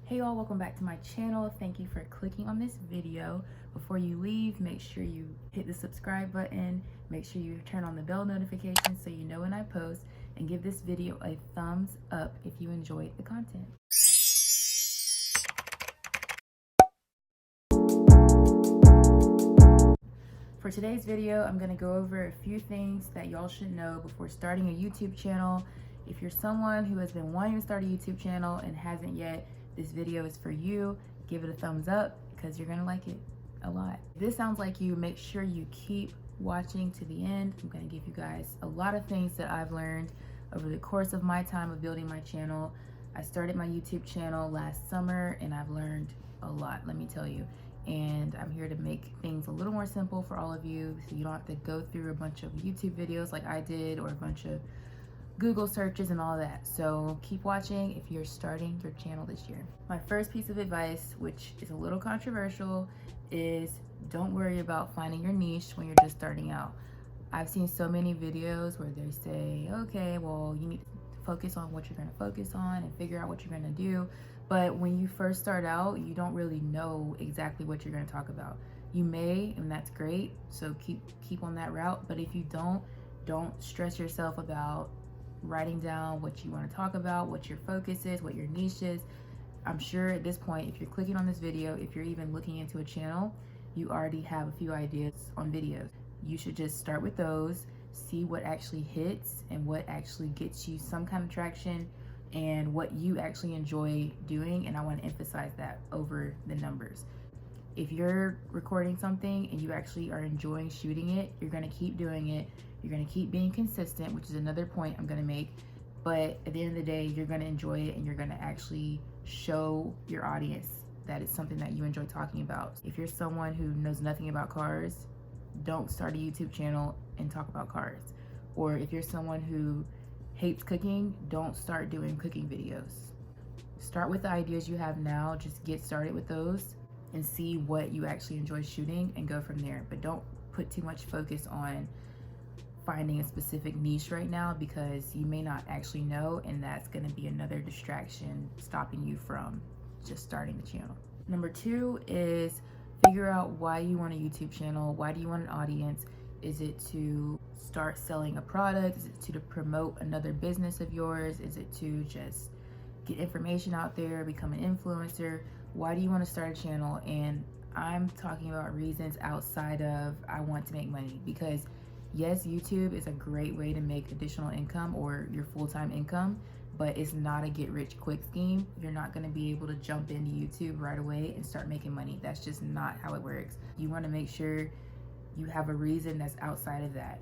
Hey y'all, welcome back to my channel. Thank you for clicking on this video. Before you leave, make sure you hit the subscribe button, make sure you turn on the bell notification so you know when I post, and give this video a thumbs up if you enjoyed the content. For today's video, I'm gonna go over a few things that y'all should know before starting a YouTube channel. If you're someone who has been wanting to start a YouTube channel and hasn't yet, this video is for you. Give it a thumbs up because you're gonna like it a lot. If this sounds like you, make sure you keep watching to the end. I'm gonna give you guys a lot of things that I've learned over the course of my time of building my channel. I started my YouTube channel last summer and I've learned a lot, let me tell you. And I'm here to make things a little more simple for all of you so you don't have to go through a bunch of YouTube videos like I did or a bunch of Google searches and all that. So keep watching if you're starting your channel this year. My first piece of advice, which is a little controversial, is don't worry about finding your niche when you're just starting out. I've seen so many videos where they say, okay, well, you need to focus on what you're gonna focus on and figure out what you're gonna do. But when you first start out, you don't really know exactly what you're gonna talk about. You may, and that's great, so keep on that route. But if you don't stress yourself about writing down what you want to talk about, what your focus is, what your niche is. I'm sure at this point, if you're clicking on this video, if you're even looking into a channel, you already have a few ideas on videos. You should just start with those, see what actually hits and what actually gets you some kind of traction and what you actually enjoy doing. And I want to emphasize that over the numbers. If you're recording something and you actually are enjoying shooting it, you're going to keep doing it. You're going to keep being consistent, which is another point I'm going to make. But at the end of the day, you're going to enjoy it and you're going to actually show your audience that it's something that you enjoy talking about. If you're someone who knows nothing about cars, don't start a YouTube channel and talk about cars. Or if you're someone who hates cooking, don't start doing cooking videos. Start with the ideas you have now, just get started with those and see what you actually enjoy shooting and go from there. But don't put too much focus on finding a specific niche right now because you may not actually know, and that's going to be another distraction stopping you from just starting the channel. Number 2 is figure out why you want a YouTube channel. Why do you want an audience? Is it to start selling a product? Is it to promote another business of yours? Is it to just get information out there, become an influencer? Why do you want to start a channel? And I'm talking about reasons outside of I want to make money, because yes, YouTube is a great way to make additional income or your full-time income, but it's not a get-rich-quick scheme. You're not going to be able to jump into YouTube right away and start making money. That's just not how it works. You want to make sure you have a reason that's outside of that,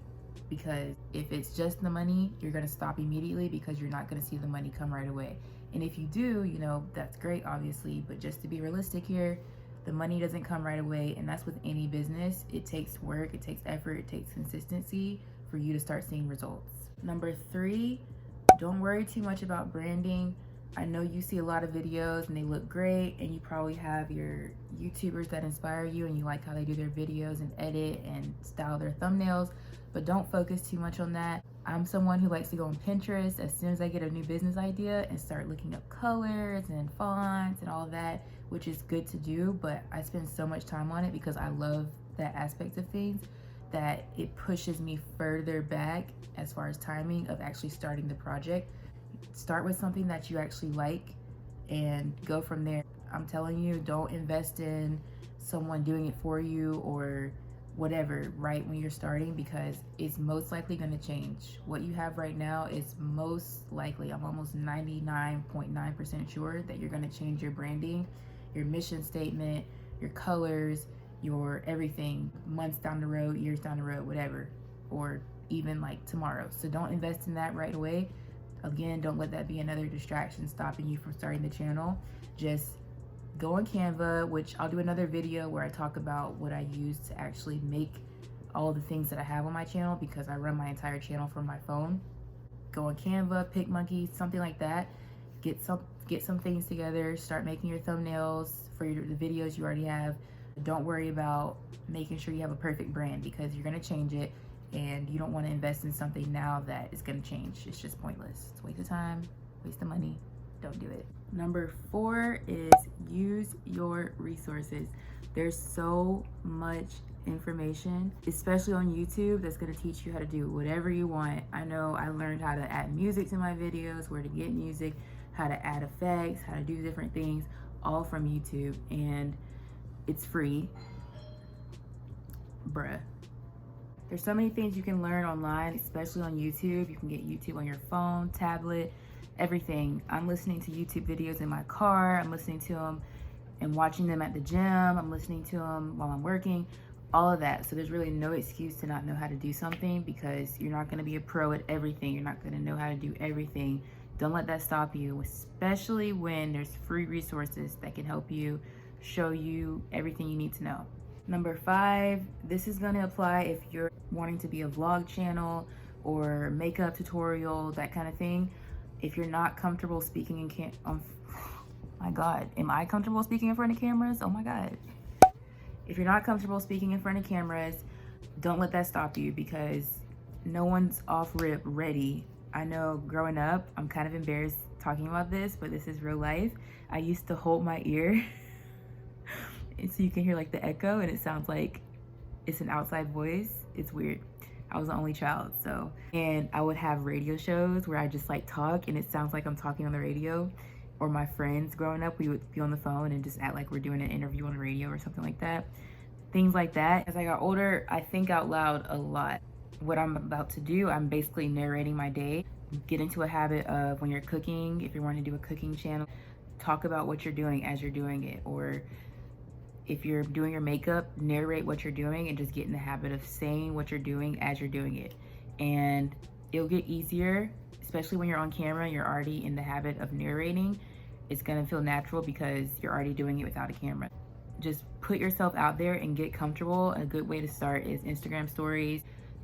because if it's just the money, you're going to stop immediately because you're not going to see the money come right away. And if you do, you know, that's great, obviously, but just to be realistic here, the money doesn't come right away, and that's with any business. It takes work, it takes effort, it takes consistency for you to start seeing results. Number 3, don't worry too much about branding. I know you see a lot of videos and they look great, and you probably have your YouTubers that inspire you and you like how they do their videos and edit and style their thumbnails, but don't focus too much on that. I'm someone who likes to go on Pinterest as soon as I get a new business idea and start looking up colors and fonts and all of that, which is good to do, but I spend so much time on it because I love that aspect of things that it pushes me further back as far as timing of actually starting the project. Start with something that you actually like and go from there. I'm telling you, don't invest in someone doing it for you or whatever right when you're starting, because it's most likely going to change. What you have right now is most likely, I'm almost 99.9% sure that you're going to change your branding, your mission statement, your colors, your everything months down the road, years down the road, whatever, or even like tomorrow. So don't invest in that right away. Again, don't let that be another distraction stopping you from starting the channel. Just go on Canva, which I'll do another video where I talk about what I use to actually make all the things that I have on my channel, because I run my entire channel from my phone. Go on Canva, PicMonkey, something like that. Get some things together, start making your thumbnails for the videos you already have. Don't worry about making sure you have a perfect brand, because you're gonna change it and you don't want to invest in something now that is gonna change. It's just pointless. It's a waste of time, waste of money. Don't do it. Number 4 is use your resources. There's so much information, especially on YouTube, that's going to teach you how to do whatever you want. I know I learned how to add music to my videos, where to get music, how to add effects, how to do different things, all from YouTube, and it's free. Bruh. There's so many things you can learn online, especially on YouTube. You can get YouTube on your phone, tablet, everything. I'm listening to YouTube videos in my car. I'm listening to them and watching them at the gym. I'm listening to them while I'm working, all of that. So there's really no excuse to not know how to do something, because you're not going to be a pro at everything. You're not going to know how to do everything. Don't let that stop you, especially when there's free resources that can help you, show you everything you need to know. Number 5, this is going to apply if you're wanting to be a vlog channel or makeup tutorial, that kind of thing. If you're not comfortable speaking in my God, am I comfortable speaking in front of cameras? Oh my God. If you're not comfortable speaking in front of cameras, don't let that stop you, because no one's off rip ready. I know growing up, I'm kind of embarrassed talking about this, but this is real life. I used to hold my ear so you can hear like the echo, and it sounds like it's an outside voice. It's weird. I was the only child, so. And I would have radio shows where I just like talk and it sounds like I'm talking on the radio. Or my friends growing up, we would be on the phone and just act like we're doing an interview on the radio or something like that. Things like that. As I got older, I think out loud a lot. What I'm about to do, I'm basically narrating my day. Get into a habit of, when you're cooking, if you're wanting to do a cooking channel, talk about what you're doing as you're doing it. Or if you're doing your makeup, narrate what you're doing and just get in the habit of saying what you're doing as you're doing it. And it'll get easier, especially when you're on camera, you're already in the habit of narrating. It's gonna feel natural because you're already doing it without a camera. Just put yourself out there and get comfortable. A good way to start is Instagram stories,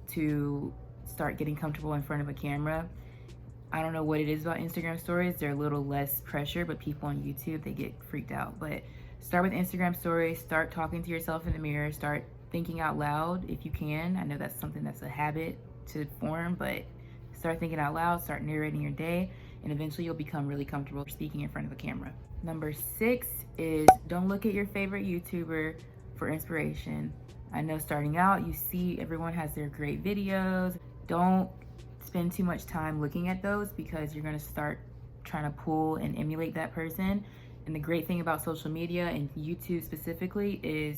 to start getting comfortable in front of a camera. I don't know what it is about Instagram stories. They're a little less pressure, but people on YouTube, they get freaked out. But start with Instagram stories, start talking to yourself in the mirror, start thinking out loud if you can. I know that's something that's a habit to form, but start thinking out loud, start narrating your day, and eventually you'll become really comfortable speaking in front of a camera. Number 6 is, don't look at your favorite YouTuber for inspiration. I know starting out, you see everyone has their great videos. Don't spend too much time looking at those, because you're gonna start trying to pull and emulate that person. And the great thing about social media and YouTube specifically is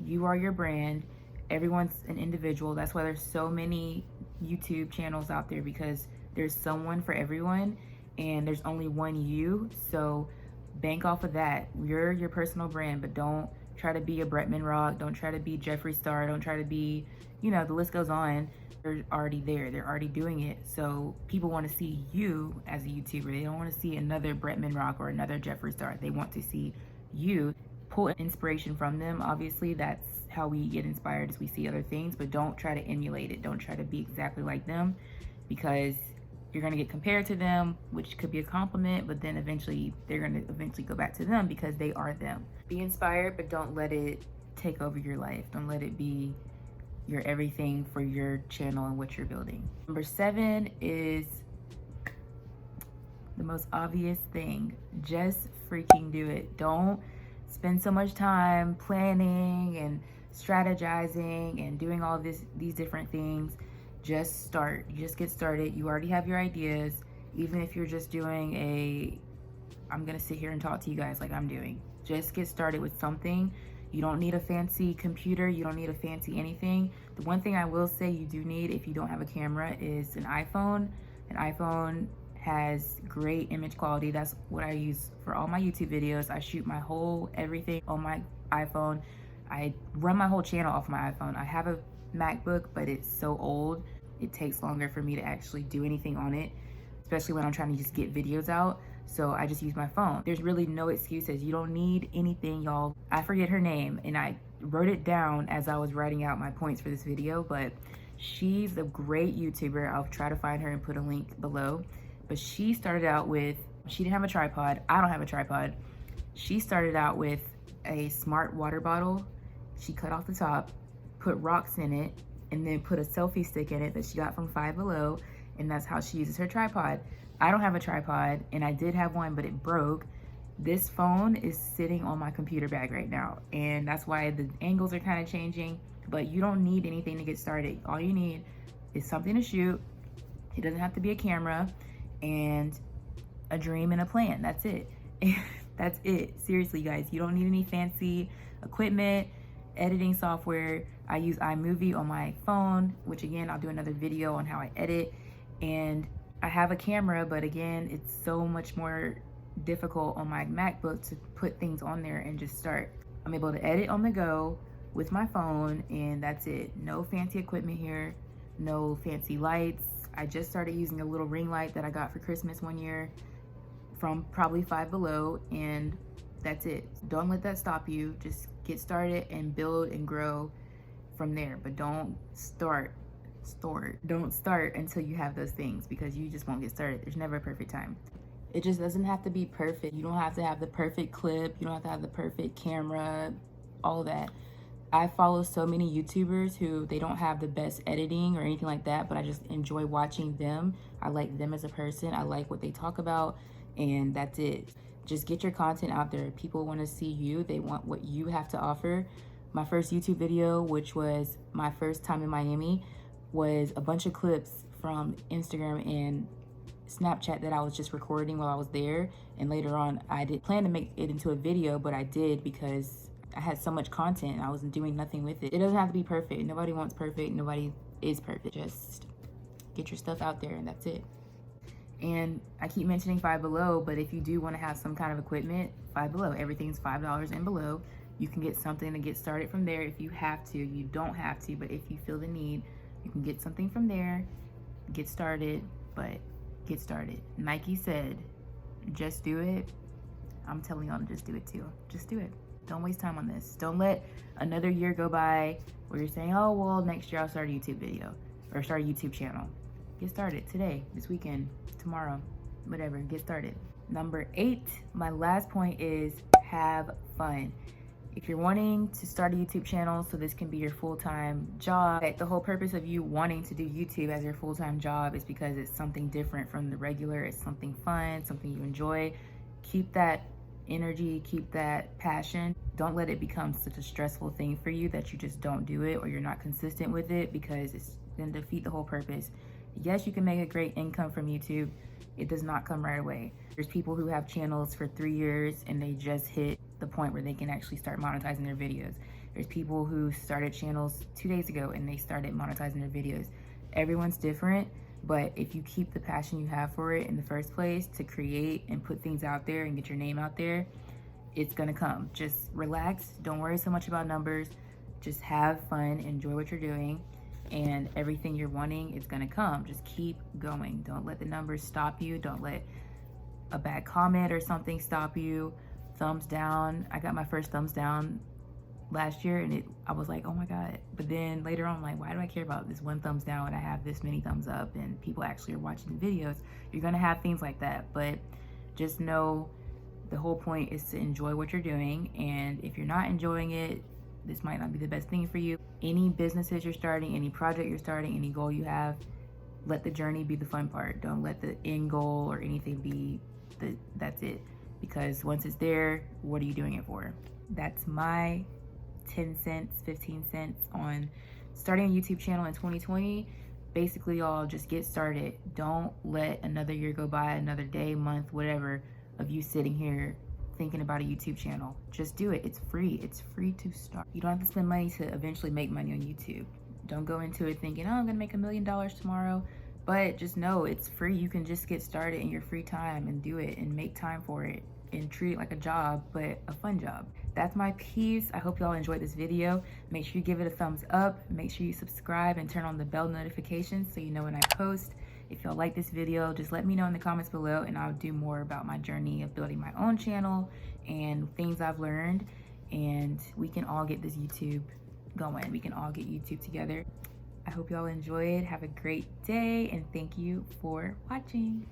you are your brand. Everyone's an individual. That's why there's so many YouTube channels out there, because there's someone for everyone and there's only one you. So bank off of that. You're your personal brand, but don't try to be a Bretman Rock. Don't try to be Jeffree Star. Don't try to be, you know, the list goes on. They're already there. They're already doing it. So people want to see you as a YouTuber. They don't want to see another Bretman Rock or another Jeffree Star. They want to see you. Pull inspiration from them. Obviously, that's how we get inspired, as we see other things, but don't try to emulate it. Don't try to be exactly like them, because you're going to get compared to them, which could be a compliment, but then eventually they're going to eventually go back to them because they are them. Be inspired, but don't let it take over your life. Don't let it be your everything for your channel and what you're building. Number 7 is the most obvious thing. Just freaking do it. Don't spend so much time planning and strategizing and doing all these different things. Just start. You just get started. You already have your ideas. Even if you're just doing I'm gonna sit here and talk to you guys like I'm doing. Just get started with something. You don't need a fancy computer. You don't need a fancy anything. The one thing I will say you do need, if you don't have a camera, is an iPhone. An iPhone has great image quality. That's what I use for all my YouTube videos. I shoot my whole everything on my iPhone. I run my whole channel off my iPhone. I have a MacBook, but it's so old. It takes longer for me to actually do anything on it, especially when I'm trying to just get videos out. So I just use my phone. There's really no excuses. You don't need anything, y'all. I forget her name, and I wrote it down as I was writing out my points for this video, but she's a great YouTuber. I'll try to find her and put a link below. But she started out with, she didn't have a tripod. I don't have a tripod. She started out with a smart water bottle. She cut off the top, put rocks in it, and then put a selfie stick in it that she got from Five Below, and that's how she uses her tripod. I don't have a tripod, and I did have one, but it broke. This phone is sitting on my computer bag right now, and that's why the angles are kind of changing, but you don't need anything to get started. All you need is something to shoot. It doesn't have to be a camera, and a dream and a plan. That's it. That's it. Seriously, guys, you don't need any fancy equipment, editing software. I use iMovie on my phone, which again, I'll do another video on how I edit. And I have a camera, but again, it's so much more difficult on my MacBook to put things on there and just start. I'm able to edit on the go with my phone, and that's it. No fancy equipment here, no fancy lights. I just started using a little ring light that I got for Christmas one year from probably Five Below, and that's it. Don't let that stop you. Just get started and build and grow from there, but don't start until you have those things, because you just won't get started. There's never a perfect time. It just doesn't have to be perfect. You don't have to have the perfect clip. You don't have to have the perfect camera, all that. I follow so many YouTubers who they don't have the best editing or anything like that, but I just enjoy watching them. I like them as a person. I like what they talk about, and that's it. Just get your content out there. People want to see you. They want what you have to offer. My first YouTube video, which was my first time in Miami, was a bunch of clips from Instagram and Snapchat that I was just recording while I was there. And later on, I did plan to make it into a video, but I did because I had so much content and I wasn't doing nothing with it. It doesn't have to be perfect. Nobody wants perfect. Nobody is perfect. Just get your stuff out there, and that's it. And I keep mentioning Five Below, but if you do want to have some kind of equipment, Five Below, everything's $5 and below. You can get something to get started from there if you have to. You don't have to, but if you feel the need, you can get something from there, get started, but get started. Nike said, just do it. I'm telling y'all to just do it too. Just do it. Don't waste time on this. Don't let another year go by where you're saying, oh, well, next year I'll start a YouTube video or start a YouTube channel. Get started today, this weekend, tomorrow, whatever, get started. Number 8, my last point is have fun. If you're wanting to start a YouTube channel so this can be your full-time job, the whole purpose of you wanting to do YouTube as your full-time job is because it's something different from the regular. It's something fun, something you enjoy. Keep that energy, keep that passion. Don't let it become such a stressful thing for you that you just don't do it or you're not consistent with it, because it's going to defeat the whole purpose. Yes, you can make a great income from YouTube. It does not come right away. There's people who have channels for 3 years and they just hit the point where they can actually start monetizing their videos. There's people who started channels 2 days ago and they started monetizing their videos. Everyone's different, but if you keep the passion you have for it in the first place to create and put things out there and get your name out there, it's gonna come. Just relax, don't worry so much about numbers, just have fun, enjoy what you're doing, and everything you're wanting is gonna come. Just keep going. Don't let the numbers stop you. Don't let a bad comment or something stop you. Thumbs down. I got my first thumbs down last year and I was like, oh my God. But then later on, I'm like, why do I care about this one thumbs down when I have this many thumbs up and people actually are watching the videos? You're gonna have things like that, but just know the whole point is to enjoy what you're doing. And if you're not enjoying it, this might not be the best thing for you. Any businesses you're starting, any project you're starting, any goal you have, let the journey be the fun part. Don't let the end goal or anything be that's it. Because once it's there, what are you doing it for? That's my 10 cents, 15 cents on starting a YouTube channel in 2020. Basically, y'all, just get started. Don't let another year go by, another day, month, whatever, of you sitting here thinking about a YouTube channel. Just do it. It's free. It's free to start. You don't have to spend money to eventually make money on YouTube. Don't go into it thinking, oh, I'm gonna make $1 million tomorrow. But just know it's free. You can just get started in your free time and do it and make time for it and treat it like a job, but a fun job. That's my piece. I hope y'all enjoyed this video. Make sure you give it a thumbs up. Make sure you subscribe and turn on the bell notifications so you know when I post. If y'all like this video, just let me know in the comments below and I'll do more about my journey of building my own channel and things I've learned, and we can all get this YouTube going. We can all get YouTube together. I hope y'all enjoyed. Have a great day and thank you for watching.